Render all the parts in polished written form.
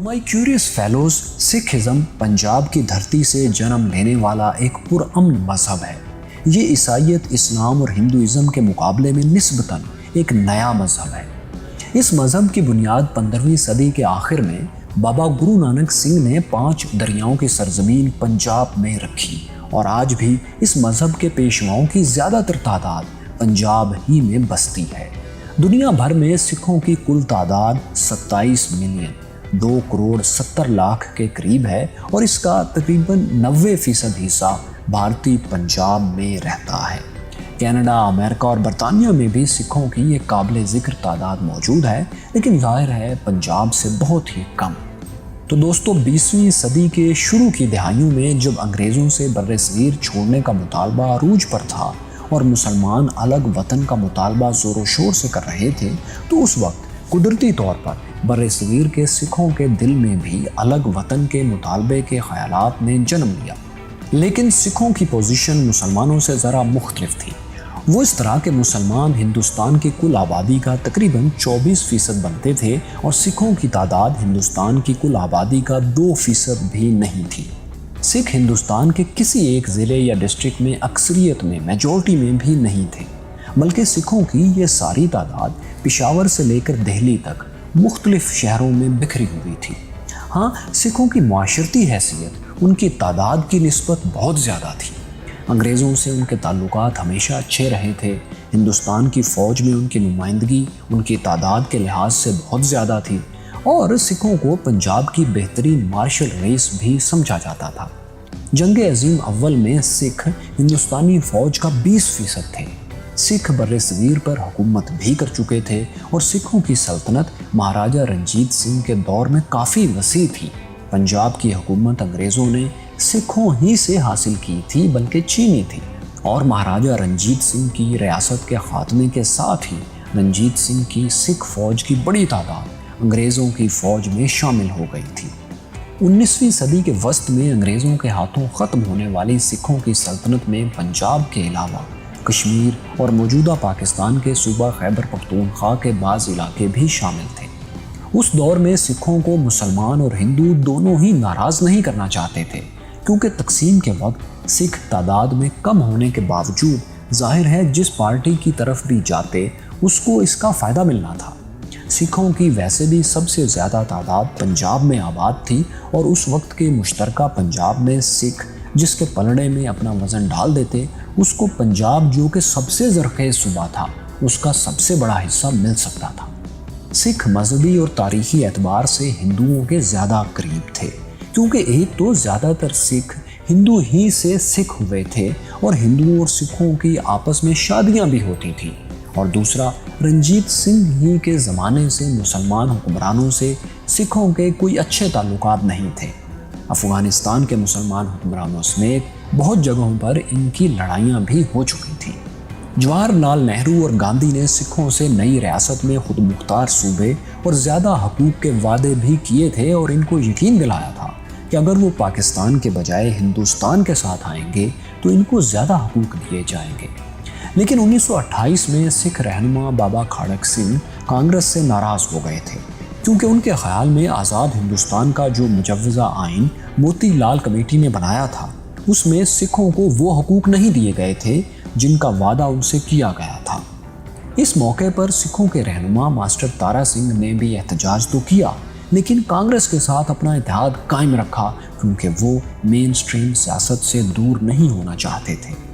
माई curious fellows, Sikhism Punjab की धरती से जन्म लेने वाला एक पुरअमन मजहब है। ये ईसाइयत, इस्लाम और हिंदुइज्म के मुकाबले में निस्बतन एक नया मजहब है। इस मजहब की बुनियाद 15वीं सदी के आखिर में बाबा गुरु नानक सिंह ने 5 दरियाओं की सरजमीन पंजाब में रखी और आज भी इस मजहब के पेशवाओं की ज़्यादातर तादाद पंजाब ही में बसती है। दुनिया भर में सिखों की कुल तादाद 27 मिलियन 2 करोड़ 70 लाख के करीब है और इसका तकरीबन 90% हिस्सा भारतीय पंजाब में रहता है। कनाडा, अमेरिका और बरतानिया में भी सिखों की एक काबिल ज़िक्र तादाद मौजूद है, लेकिन ज़ाहिर है पंजाब से बहुत ही कम। तो दोस्तों, 20वीं सदी के शुरू की दहाइयों में जब अंग्रेज़ों से बर्र-ए-सग़ीर छोड़ने का मुतालबा अरूज पर था और मुसलमान अलग वतन का मुतालबा ज़ोर शोर से कर रहे थे, तो उस वक्त कुदरती तौर पर बर्र-ए-सग़ीर के सिखों के दिल में भी अलग वतन के मुतालबे के ख़यालात ने जन्म लिया। लेकिन सिखों की पोजीशन मुसलमानों से ज़रा मुख्तलिफ थी। वो इस तरह के मुसलमान हिंदुस्तान की कुल आबादी का तकरीबन 24% बनते थे और सिखों की तादाद हिंदुस्तान की कुल आबादी का 2% भी नहीं थी। सिख हिंदुस्तान के किसी एक ज़िले या डिस्ट्रिक्ट में अक्सरियत में, मेजॉरिटी में भी नहीं थे, बल्कि सिखों की ये सारी तादाद पेशावर से लेकर दिल्ली तक मुख्तलिफ शहरों में बिखरी हुई थी। हाँ, सिखों की माशरती हैसियत उनकी तादाद की निस्बत बहुत ज़्यादा थी। अंग्रेज़ों से उनके ताल्लुकात हमेशा अच्छे रहे थे। हिंदुस्तान की फ़ौज में उनकी नुमाइंदगी उनकी तादाद के लिहाज से बहुत ज़्यादा थी और सिखों को पंजाब की बेहतरीन मार्शल रेस भी समझा जाता था। जंग अज़ीम अव्वल में सिख हिंदुस्तानी फ़ौज का 20% थे। सिख बर्र-ए-सग़ीर पर हुकूमत भी कर चुके थे और सिखों की सल्तनत महाराजा रंजीत सिंह के दौर में काफ़ी वसी थी। पंजाब की हुकूमत अंग्रेज़ों ने सिखों ही से हासिल की थी, बल्कि चीनी थी, और महाराजा रंजीत सिंह की रियासत के खात्मे के साथ ही रंजीत सिंह की सिख फ़ौज की बड़ी तादाद अंग्रेज़ों की फ़ौज में शामिल हो गई थी। 19वीं सदी के वस्त में अंग्रेज़ों के हाथों ख़त्म होने वाली सिखों की सल्तनत में पंजाब के अलावा कश्मीर और मौजूदा पाकिस्तान के सूबा खैबर पख्तूनख्वा के बाज़ इलाके भी शामिल थे। उस दौर में सिखों को मुसलमान और हिंदू दोनों ही नाराज़ नहीं करना चाहते थे, क्योंकि तकसीम के वक्त सिख तादाद में कम होने के बावजूद जाहिर है जिस पार्टी की तरफ भी जाते उसको इसका फ़ायदा मिलना था। सिखों की वैसे भी सबसे ज़्यादा तादाद पंजाब में आबाद थी और उस वक्त के मुश्तरका पंजाब में सिख जिसके पलड़े में अपना वज़न डाल देते, उसको पंजाब जो कि सबसे ज़रख़ेज़ सूबा था उसका सबसे बड़ा हिस्सा मिल सकता था। सिख मजहबी और तारीख़ी एतबार से हिंदुओं के ज़्यादा करीब थे, क्योंकि एक तो ज़्यादातर सिख हिंदू ही से सिख हुए थे और हिंदुओं और सिखों की आपस में शादियां भी होती थी, और दूसरा रंजीत सिंह ही के ज़माने से मुसलमान हुक्मरानों से सिखों के कोई अच्छे ताल्लुकात नहीं थे। अफ़गानिस्तान के मुसलमान हुक्मरानों समेत बहुत जगहों पर इनकी लड़ाइयाँ भी हो चुकी थी। जवाहरलाल नेहरू और गांधी ने सिखों से नई रियासत में खुद मुख्तार सूबे और ज़्यादा हकूक़ के वादे भी किए थे और इनको यकीन दिलाया था कि अगर वो पाकिस्तान के बजाय हिंदुस्तान के साथ आएंगे तो इनको ज़्यादा हकूक़ दिए जाएंगे। लेकिन 1928 में सिख रहनुमा बाबा खड़क सिंह कांग्रेस से नाराज़ हो गए थे, क्योंकि उनके ख्याल में आज़ाद हिंदुस्तान का जो मुजव्वज़ा आइन मोती लाल कमेटी ने बनाया था उसमें सिखों को वो हकूक़ नहीं दिए गए थे जिनका वादा उनसे किया गया था। इस मौके पर सिखों के रहनुमा मास्टर तारा सिंह ने भी एहतजाज तो किया, लेकिन कांग्रेस के साथ अपना इत्तेहाद कायम रखा, क्योंकि वो मेन स्ट्रीम सियासत से दूर नहीं होना चाहते थे।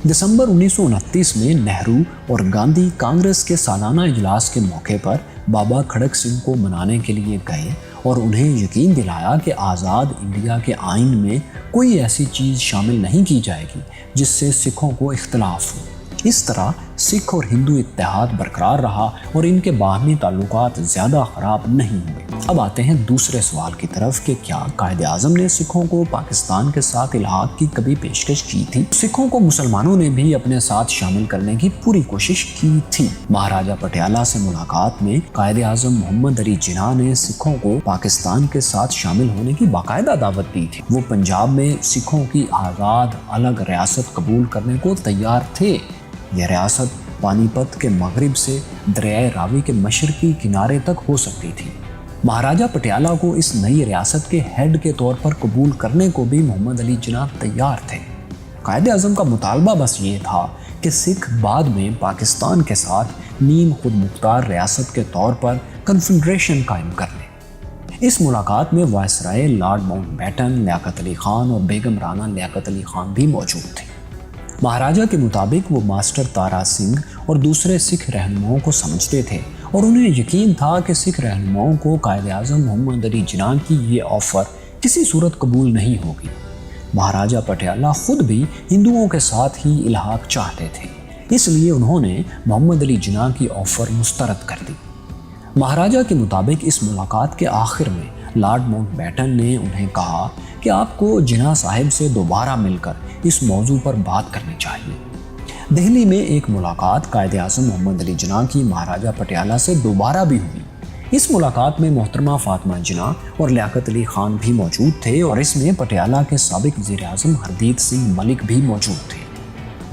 दिसंबर 1929 में नेहरू और गांधी कांग्रेस के सालाना इजलास के मौके पर बाबा खड़क सिंह को मनाने के लिए गए और उन्हें यकीन दिलाया कि आज़ाद इंडिया के आइन में कोई ऐसी चीज़ शामिल नहीं की जाएगी जिससे सिखों को इख्तलाफ हो। इस तरह सिख और हिंदू इत्तेहाद बरकरार रहा और इनके बाहमी ताल्लुकात ज़्यादा ख़राब नहीं हुए। अब आते हैं दूसरे सवाल की तरफ कि क्या कायदे आज़म ने सिखों को पाकिस्तान के साथ इल्हाक की कभी पेशकश की थी? सिखों को मुसलमानों ने भी अपने साथ शामिल करने की पूरी कोशिश की थी। महाराजा पटियाला से मुलाकात में कायदे आज़म मोहम्मद अली जिन्ना ने सिखों को पाकिस्तान के साथ शामिल होने की बाकायदा दावत दी थी। वो पंजाब में सिखों की आज़ाद अलग रियासत कबूल करने को तैयार थे। यह रियासत पानीपत के मगरिब से दरियाए रावी के मशरकी किनारे तक हो सकती थी। महाराजा पटियाला को इस नई रियासत के हेड के तौर पर कबूल करने को भी मोहम्मद अली जिन्ना तैयार थे। कायदे आज़म का मुतालबा बस ये था कि सिख बाद में पाकिस्तान के साथ नीम खुद मुख्तार रियासत के तौर पर कन्फेडरेशन कायम कर लें। इस मुलाकात में viceroy Lord Mountbatten, Liaquat Ali Khan और बेगम राना लियाकत अली खान भी मौजूद थे। महाराजा के मुताबिक वो मास्टर तारा सिंह और दूसरे सिख रहनुमाओं को समझते थे और उन्हें यकीन था कि सिख रहनुमाओं को कायदे आज़म मोहम्मद अली जिन्ना की ये ऑफ़र किसी सूरत कबूल नहीं होगी। महाराजा पटियाला खुद भी हिंदुओं के साथ ही इल्हाक चाहते थे, इसलिए उन्होंने मोहम्मद अली जिन्ना की ऑफ़र मुस्तरद कर दी। महाराजा के मुताबिक इस मुलाकात के आखिर में लॉर्ड माउंटबेटन ने उन्हें कहा कि आपको जिन्ना साहिब से दोबारा मिलकर इस मौजू पर बात करनी चाहिए। दिल्ली में एक मुलाकात कायदे आज़म मोहम्मद अली जिन्ना की महाराजा पटियाला से दोबारा भी हुई। इस मुलाकात में मोहतरमा फातिमा जिन्ना और लियाकत अली खान भी मौजूद थे और इसमें पटियाला के साबिक वज़ीर आज़म हरदीत सिंह मलिक भी मौजूद थे।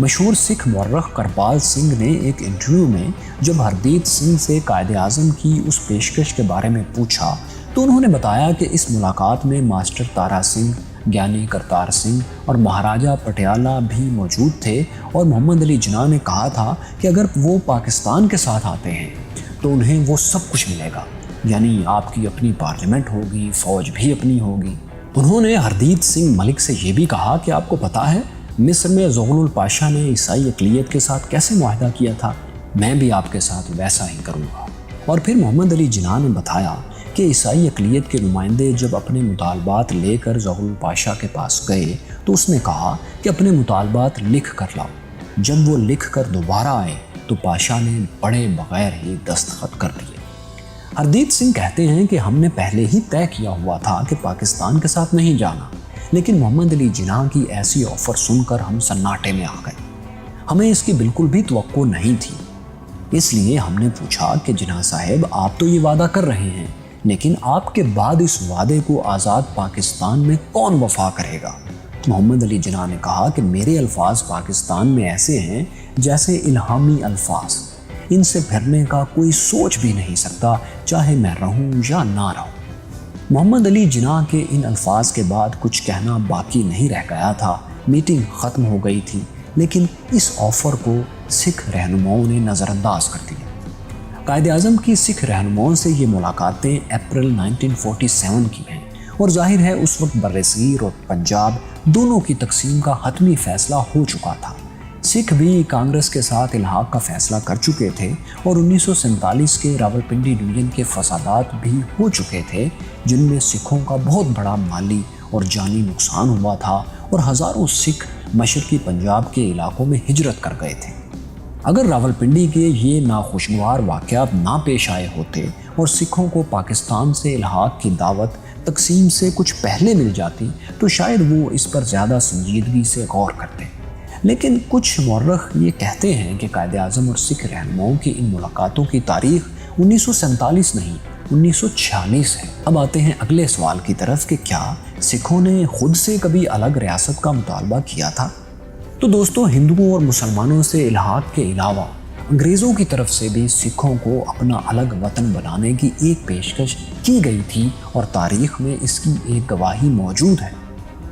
मशहूर सिख मौर्रख करपाल सिंह ने एक इंटरव्यू में जब हरदीत सिंह से कायदे आज़म की उस पेशकश के बारे में पूछा तो उन्होंने बताया कि इस मुलाकात में मास्टर तारा सिंह, ज्ञानी करतार सिंह और महाराजा पटियाला भी मौजूद थे और मोहम्मद अली जिन्ना ने कहा था कि अगर वो पाकिस्तान के साथ आते हैं तो उन्हें वो सब कुछ मिलेगा, यानी आपकी अपनी पार्लियामेंट होगी, फ़ौज भी अपनी होगी। उन्होंने हरदीत सिंह मलिक से ये भी कहा कि आपको पता है मिस्र में ज़ोगनुल पाशा ने ईसाई अक़लियत के साथ कैसे मुआहदा किया था, मैं भी आपके साथ वैसा ही करूँगा। और फिर मोहम्मद अली जिन्ना ने बताया कि ईसाई अक़लियत के नुमाइंदे जब अपने मुतालबात लेकर ज़ोगनुल पाशा के पास गए तो उसने कहा कि अपने मुतालबात लिख कर लाओ। जब वो लिख कर दोबारा आए तो पाशा ने पढ़े बगैर ही दस्तखत कर दिए। हरदीत सिंह कहते हैं कि हमने पहले ही तय किया हुआ था कि पाकिस्तान के साथ नहीं जाना, लेकिन मोहम्मद अली जिन्ना की ऐसी ऑफ़र सुनकर हम सन्नाटे में आ गए। हमें इसकी बिल्कुल भी तवक्को नहीं थी, इसलिए हमने पूछा कि जिन्ना साहब आप तो ये वादा कर रहे हैं, लेकिन आपके बाद इस वादे को आज़ाद पाकिस्तान में कौन वफा करेगा। मोहम्मद अली जिन्ना ने कहा कि मेरे अल्फाज पाकिस्तान में ऐसे हैं जैसे इल्हामी अल्फाज, इनसे फिरने का कोई सोच भी नहीं सकता, चाहे मैं रहूं या ना रहूं। मोहम्मद अली जिन्ना के इन अल्फाज के बाद कुछ कहना बाकी नहीं रह गया था। मीटिंग ख़त्म हो गई थी, लेकिन इस ऑफ़र को सिख रहनुमाओं ने नज़रअंदाज कर दिया। कायदे आज़म की सिख रहनुमाओं से ये मुलाकातें अप्रैल 1947 की हैं और जाहिर है उस वक्त बर्रसगीर और पंजाब दोनों की तकसीम का हतमी फ़ैसला हो चुका था। सिख भी कांग्रेस के साथ इल्हाक का फ़ैसला कर चुके थे और 1947 के रावलपिंडी डिवीज़न के फसादात भी हो चुके थे, जिनमें सिखों का बहुत बड़ा माली और जानी नुकसान हुआ था और हज़ारों सिख मशरकी पंजाब के इलाकों में हिजरत कर गए थे। अगर रावलपिंडी के ये नाखुशगवार वाक़यात ना पेश आए होते और सिखों को पाकिस्तान से इल्हाक की दावत तकसीम से कुछ पहले मिल जाती तो शायद वो इस पर ज़्यादा संजीदगी से गौर करते। लेकिन कुछ मौर्रख ये कहते हैं कि कायदे आज़म और सिख रहनुमाओं की इन मुलाकातों की तारीख 1947 नहीं 1946 है। अब आते हैं अगले सवाल की तरफ कि क्या सिखों ने खुद से कभी अलग रियासत का मुतालबा किया था? तो दोस्तों, हिंदुओं और मुसलमानों से इल्हाक के अलावा अंग्रेज़ों की तरफ से भी सिखों को अपना अलग वतन बनाने की एक पेशकश की गई थी और तारीख में इसकी एक गवाही मौजूद है।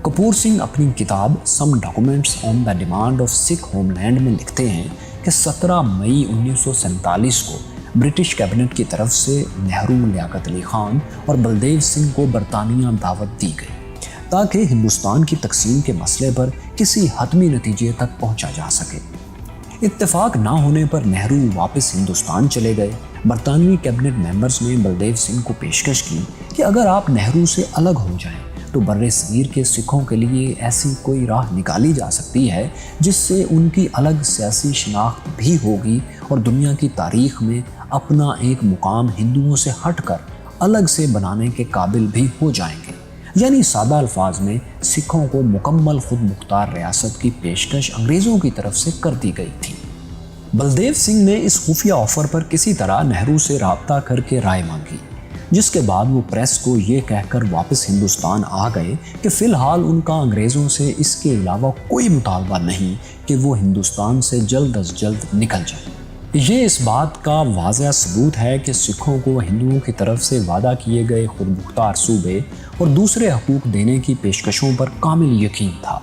कपूर सिंह अपनी किताब some documents on the demand of Sikh homeland में लिखते हैं कि 17 मई 1947 को ब्रिटिश कैबिनेट की तरफ से नेहरू, लियाकत अली खान और बलदेव सिंह को बरतानिया दावत दी गई ताकि हिंदुस्तान की तकसीम के मसले पर किसी हतमी नतीजे तक पहुंचा जा सके। इत्तेफाक ना होने पर नेहरू वापस हिंदुस्तान चले गए। बरतानवी कैबिनेट मेंबर्स ने बलदेव सिंह को पेशकश की कि अगर आप नेहरू से अलग हो जाएं तो बर्रसगीर के सिखों के लिए ऐसी कोई राह निकाली जा सकती है जिससे उनकी अलग सियासी शनाख्त भी होगी और दुनिया की तारीख में अपना एक मुकाम हिंदुओं से हटकर अलग से बनाने के काबिल भी हो जाएंगे। यानी सादा अल्फाज में सिखों को मुकम्मल खुद मुख्तार रियासत की पेशकश अंग्रेज़ों की तरफ से कर दी गई थी। बलदेव सिंह ने इस खुफिया ऑफ़र पर किसी तरह नेहरू से राब्ता करके राय मांगी, जिसके बाद वो प्रेस को ये कहकर वापस हिंदुस्तान आ गए कि फ़िलहाल उनका अंग्रेज़ों से इसके अलावा कोई मुतालबा नहीं कि वो हिंदुस्तान से जल्द अज जल्द निकल जाए। یہ اس بات کا واضح ثبوت ہے کہ سکھوں کو ہندوؤں کی طرف سے وعدہ کیے گئے خود مختار صوبے اور دوسرے حقوق دینے کی پیشکشوں پر کامل یقین تھا۔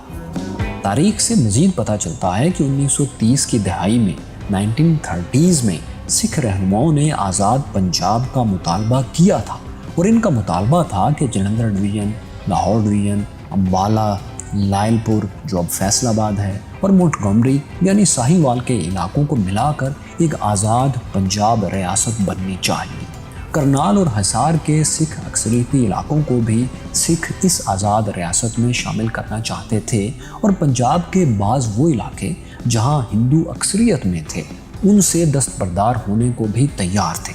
تاریخ سے مزید پتہ چلتا ہے کہ 1930 کی دہائی میں 1930s میں سکھ رہنماؤں نے آزاد پنجاب کا مطالبہ کیا تھا، اور ان کا مطالبہ تھا کہ Jalandhar division, Lahore division, Ambala, loyal پور جو اب فیصل آباد ہے، اور مونٹگومری یعنی ساہیوال کے علاقوں کو ملا کر ایک آزاد پنجاب ریاست بننی چاہیے۔ کرنال اور حصار کے سکھ اکثریتی علاقوں کو بھی سکھ اس آزاد ریاست میں شامل کرنا چاہتے تھے، اور پنجاب کے بعض وہ علاقے جہاں ہندو اکثریت میں تھے ان سے دستبردار ہونے کو بھی تیار تھے۔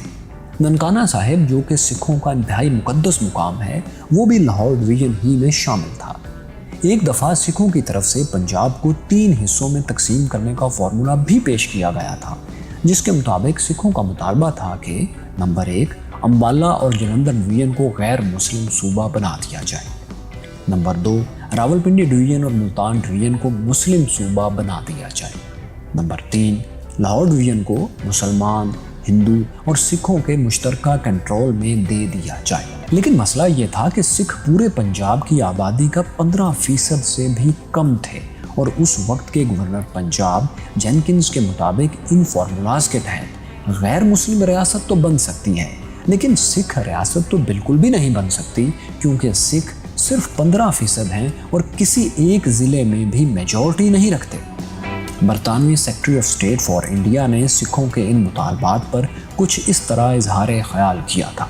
ننکانہ صاحب جو کہ سکھوں کا انتہائی مقدس مقام ہے، وہ بھی لاہور ڈویژن ہی میں شامل تھا۔ ایک دفعہ سکھوں کی طرف سے پنجاب کو 3 حصوں میں تقسیم کرنے کا فارمولا بھی پیش کیا گیا تھا، جس کے مطابق سکھوں کا مطالبہ تھا کہ نمبر 1 امبالہ اور جلندھر ڈویژن کو غیر مسلم صوبہ بنا دیا جائے، نمبر 2 راولپنڈی ڈویژن اور ملتان ڈویژن کو مسلم صوبہ بنا دیا جائے، نمبر 3 لاہور ڈویژن کو مسلمان، ہندو اور سکھوں کے مشترکہ کنٹرول میں دے دیا جائے۔ لیکن مسئلہ یہ تھا کہ سکھ پورے پنجاب کی آبادی کا 15% سے بھی کم تھے، اور اس وقت کے گورنر پنجاب جینکنز کے مطابق ان فارمولاز کے تحت غیر مسلم ریاست تو بن سکتی ہے، لیکن سکھ ریاست تو بالکل بھی نہیں بن سکتی، کیونکہ سکھ صرف 15% ہیں اور کسی ایک ضلع میں بھی میجورٹی نہیں رکھتے۔ برطانوی secretary of state for India نے سکھوں کے ان مطالبات پر کچھ اس طرح اظہار خیال کیا تھا: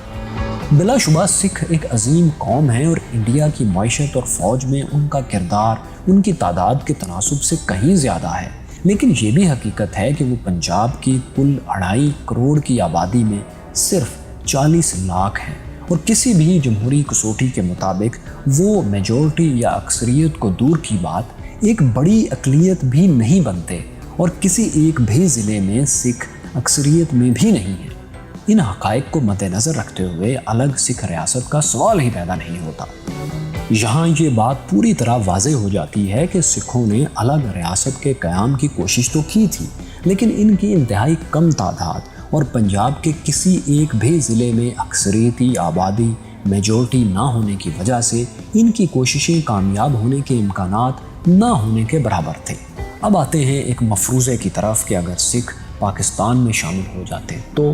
بلا شبہ سکھ ایک عظیم قوم ہے اور انڈیا کی معیشت اور فوج میں ان کا کردار ان کی تعداد کے تناسب سے کہیں زیادہ ہے، لیکن یہ بھی حقیقت ہے کہ وہ پنجاب کی کل 2.5 کروڑ کی آبادی میں صرف 40 لاکھ ہیں، اور کسی بھی جمہوری کسوٹی کے مطابق وہ میجورٹی یا اکثریت کو دور کی بات ایک بڑی اقلیت بھی نہیں بنتے، اور کسی ایک بھی ضلع میں سکھ اکثریت میں بھی نہیں ہیں۔ ان حقائق کو مد نظر رکھتے ہوئے الگ سکھ ریاست کا سوال ہی پیدا نہیں ہوتا۔ یہاں یہ بات پوری طرح واضح ہو جاتی ہے کہ سکھوں نے الگ ریاست کے قیام کی کوشش تو کی تھی، لیکن ان کی انتہائی کم تعداد اور پنجاب کے کسی ایک بھی ضلع میں اکثریتی آبادی میجورٹی نہ ہونے کی وجہ سے ان کی کوششیں کامیاب ہونے کے امکانات نہ ہونے کے برابر تھے۔ اب آتے ہیں ایک مفروضے کی طرف کہ اگر سکھ پاکستان میں شامل ہو جاتے تو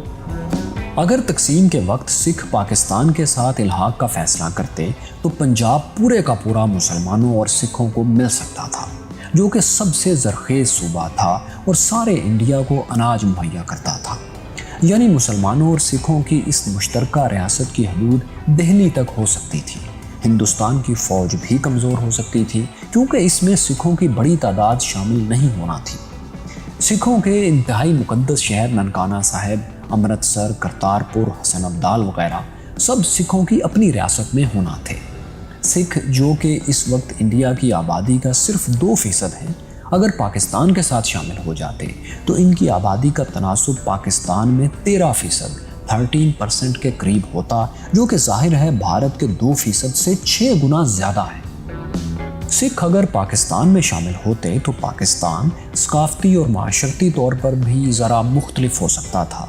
اگر تقسیم کے وقت سکھ پاکستان کے ساتھ الحاق کا فیصلہ کرتے تو پنجاب پورے کا پورا مسلمانوں اور سکھوں کو مل سکتا تھا، جو کہ سب سے زرخیز صوبہ تھا اور سارے انڈیا کو اناج مہیا کرتا تھا۔ یعنی مسلمانوں اور سکھوں کی اس مشترکہ ریاست کی حدود دہلی تک ہو سکتی تھی۔ ہندوستان کی فوج بھی کمزور ہو سکتی تھی، کیونکہ اس میں سکھوں کی بڑی تعداد شامل نہیں ہونا تھی۔ سکھوں کے انتہائی مقدس شہر ننکانہ صاحب، امرتسر، کرتارپور، حسن ابدال وغیرہ سب سکھوں کی اپنی ریاست میں ہونا تھے۔ سکھ جو کہ اس وقت انڈیا کی آبادی کا صرف 2% ہیں، اگر پاکستان کے ساتھ شامل ہو جاتے تو ان کی آبادی کا تناسب پاکستان میں 13% کے قریب ہوتا، جو کہ ظاہر ہے بھارت کے 2% سے 6 گنا زیادہ ہے۔ سکھ اگر پاکستان میں شامل ہوتے تو پاکستان ثقافتی اور معاشرتی طور پر بھی ذرا مختلف ہو سکتا تھا،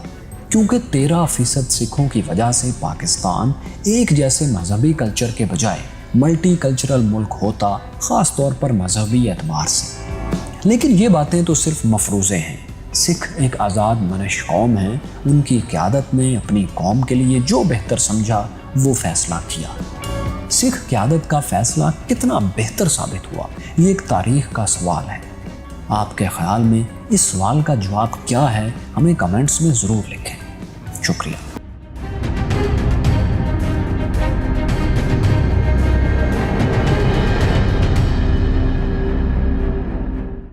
کیونکہ 13% سکھوں کی وجہ سے پاکستان ایک جیسے مذہبی کلچر کے بجائے ملٹی کلچرل ملک ہوتا، خاص طور پر مذہبی اعتبار سے۔ لیکن یہ باتیں تو صرف مفروضے ہیں۔ سکھ ایک آزاد منش قوم ہیں، ان کی قیادت نے اپنی قوم کے لیے جو بہتر سمجھا وہ فیصلہ کیا۔ سکھ قیادت کا فیصلہ کتنا بہتر ثابت ہوا، یہ ایک تاریخ کا سوال ہے۔ آپ کے خیال میں اس سوال کا جواب کیا ہے؟ ہمیں کمنٹس میں ضرور لکھیں۔ شکریہ۔